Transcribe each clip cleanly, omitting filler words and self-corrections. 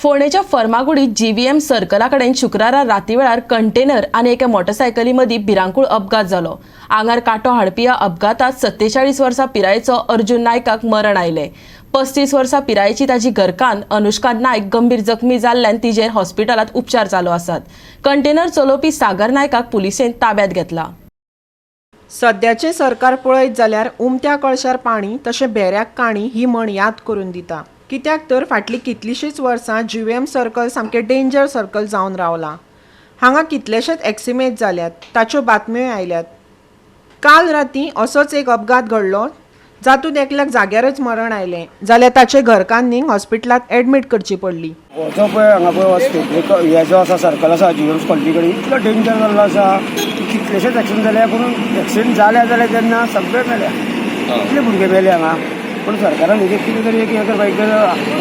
फोंडेच्या फर्मागुडीत GVM सर्कला कडेन शुक्रारा राती वेळार कंटेनर आनी एका मोटरसायकली मदीं भिरांकूळ अपघात जालो। आंगार कांटो हाडपी ह्या अपघातात 47 वर्सां पिरायेचो अर्जुन नायकाक मरण आयलें। 35 वर्सां पिरायेची ताजी घरकान्न अनुष्का नायक गंभीर जखमी जाल्ल्यान तिजेर हॉस्पिटलांत उपचार चालू आसात। कंटेनर चलोवपी सागर नायकाक पुलिसेन ताब्यांत घेतला। सद्याचें सरकार पळयत जाल्यार उमत्या कळशार पाणी तशें बेऱ्याक काणी ही म्हण याद करून दिता। कित्याक तर फाटलीं कितलींशींच वर्सां जीव्हीएम सर्कल सामकें डेंजर सर्कल जावन रावलां। हांगा कितलेशेच एक्सिडेंट जाल्यात, ताच्यो बातम्योय आयल्यात। काल रातीं असोच एक अपघात घडलो जातूंत एकल्याक जाग्यारच मरण आयलें, जाल्यार ताचे घरकान्नीक हॉस्पिटलांत एडमीट करची पडली। जो पळय हांगा पळय हे जो आसा सर्कल आसा जीव्हीएम कॉलनी कडेन इतलो डेंजर जाल्लो आसा, कितलेशेच एक्सिडेंट जाले पूण एक्सिडेंट जाले जाल्यार तेन्ना सगळे मेल्या, कितले भुरगे मेले हांगा। पूण सरकारान हेजेर कितें तरी एक हें करपाक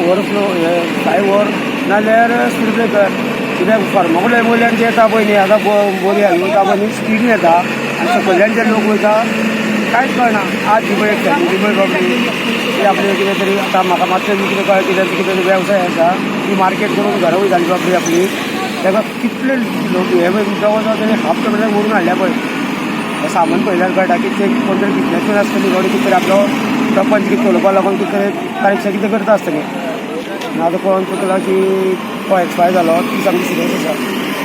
ओवरफ्लो फ्लाय ओवर नाल्यार स्पीड ब्रेकर, कित्याक फार्मागुडी वयल्यान जे येता पळय न्ही आतां बोरी वयता पळय न्ही स्पीडीन येता आनी सकयल्यान जे लोक वयता कांयच कळना। आज दिपय एक दिपय बाबडी की आपले कितें तरी आतां म्हाका मातशें कितें कळ्ळें कितें तरी वेवसाय आसा ती मार्केट करून घरा वयताली बाबडी आपली, ताका कितले लोक हे जवळ जवळ तेणी हाफ किलोमिटर व्हरून हाडल्या पळय। हें सामान पळयल्यार कळटा की ते कोण तरी बिजनेसमॅन आसतली गाडी कितें तरी आपलो प्रपंच कितें चलोवपा लागून कितें तरी तारीख कितें करता आसतली। आतां कळोन चुकला की तो एक्सपायर जालो ती सामकी सिरियस आसा।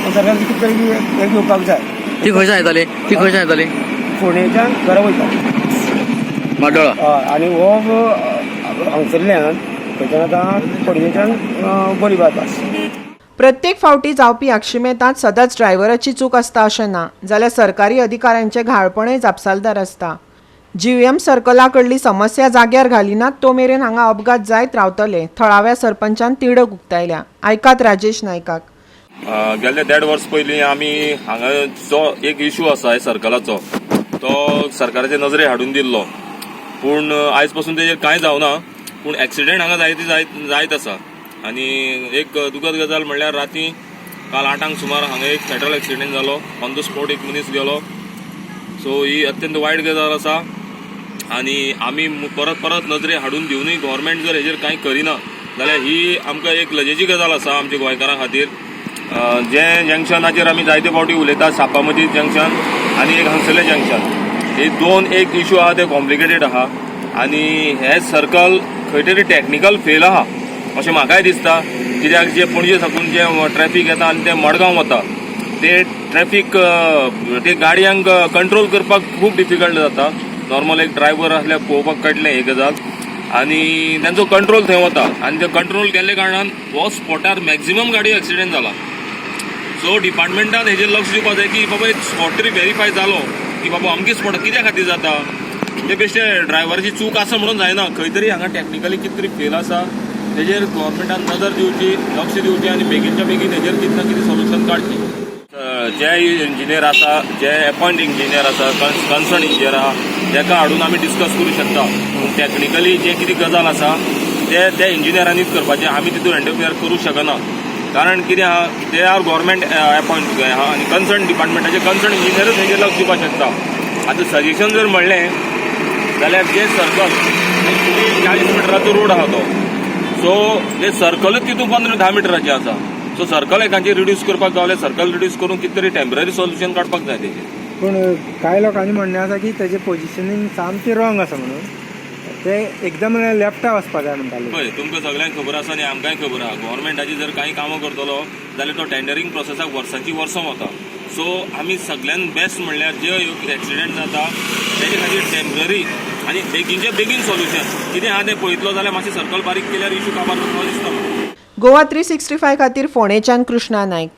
पूण सरकार कितें तरी हें घेवपाक जाय। ती खंयच्यान येताली? फोंडेच्यान घरा वयता माड्डोळा। हय, आनी हो हांगसरल्यान खंयच्यान आतां फोंडेच्यान बोरीबार पास। प्रत्येक फावटी जावपी अक्षिमेतांत सदांच ड्रायव्हराची चूक आसता अशें ना, जाल्यार सरकारी अधिकाऱ्यांचे घाळपणय जापसालदार आसता। जीव्हीएम सर्कला कडली समस्या जाग्यार घालिनात तो मेरेन हांगा अपघात जायत रावतले, थळाव्या सरपंचान तिडक उक्तायल्या। आयकात राजेश नायकाक। गेल्ले 1.5 वर्स पयलीं आमी हांगा जो एक इश्यू आसा ह्या सर्कलाचो तो सरकाराचे नजरे हाडून दिल्लो, पूण आयज पासून तेजेर कांय जावना। पूण एक्सिडेंट हांगा जायत आसा आनी एक दुखद गजाल म्हणल्यार रातीं काल 8 सुमार हांगा एक फॅटल एक्सिडेंट जालो, ऑन द स्पॉट एक मनीस गेलो। सो ही अत्यंत वायट गजाल आसा आनी आमी परत नजरे हाडून दिवनय गव्हर्मेंट जर हेजेर कांय करिना जाल्यार ही आमकां एक लजेची गजाल आसा आमच्या गोंयकारां खातीर। जे जंक्शनाचेर आमी जायते फावटी उलयतात, सापा मजीद जंक्शन आनी एक हांगसरलें जंक्शन, हे दोन एक इश्यू आहा ते कॉम्प्लिकेटेड आहा आनी हे सर्कल खंय तरी टॅक्निकल फेल आहा अशें म्हाकाय दिसता। कित्याक जे पणजे साकून जे ट्रॅफिक येता आनी ते मडगांव वता ते ट्रॅफिक ते गाडयांक कंट्रोल करपाक खूब डिफिकल्ट जाता। नॉर्मल एक ड्रायव्हर आसल्यार पळोवपाक कळटलें ही गजाल आनी तांचो कंट्रोल थंय वता आनी ते कंट्रोल केल्ले कारणान हो स्पॉटार मॅक्झिमम गाडी एक्सिडेंट जाला। सो डिपार्टमेंटान हेजेर लक्ष दिवपाक जाय की बाबा एक स्पॉट तरी व्हेरीफाय जालो की बाबा अमके स्पॉट कित्या खातीर जाता, ते बेश्टे ड्रायव्हराची चूक आसा म्हणून जायना, खंय तरी हांगा टॅक्निकली कितें तरी फेल आसा, तेजेर गव्हर्मेंटान नजर दिवची, लक्ष दिवचें आनी बेगीनच्या बेगीन हेजेर कितें ना कितें सोल्युशन काडचें। जे इंजिनियर आसा, जे अपॉयंट इंजिनियर आसा, कन्सर्न इंजिनियर आहा, ताका हाडून आमी डिस्कस करूं शकता। पूण टॅक्निकली जे कितें गजाल आसा ते इंजिनियरांनीच करपाचें, आमी तितून इंटरफियर करूं शकना। कारण कितें आहा, ते आर गव्हर्मेंट अपॉयंट आहा आनी कन्सर्न डिपार्टमेंटाचे कन्सर्न इंजिनियरूच हेजेर लक्ष दिवपाक शकता। आतां सजेशन जर म्हणलें जाल्यार जे सर्कल 40 मिटराचो रोड आहा तो, सो ते सर्कलच तितून 15-10 मिटराचें आसा। सो सर्कल एकांचेर रिड्यूस करपाक गावले, सर्कल रिड्यूस करून कितें तरी टेम्पररी सोल्युशन काडपाक जाय तेजेर। पूण कांय लोकांनी म्हणणें आसा की तेजें पोजिशनींग सामकें रॉंग आसा म्हणून, ते एकदम लेफ्टा वचपाक जाय म्हणटाले। पळय तुमकां सगळ्यांक खबर आसा आनी आमकांय खबर आहा, गव्हर्मेंटाची जर कांय कामां करतलो जाल्यार तो टेंडरींग प्रोसेसाक वर्सांची वर्सां वता। सो आमी सगळ्यान बेस्ट म्हणल्यार जे एक्सिडेंट जाता तेजे खातीर टेम्पररी आनी बेगीनचे बेगीन सोल्युशन कितें आहा तें पळयतलो जाल्यार मातशें सर्कल बारीक केल्यार इश्यू काबार जातलो दिसता। गोवा 365 खातीर फोंडेच्यान कृष्णा नायक।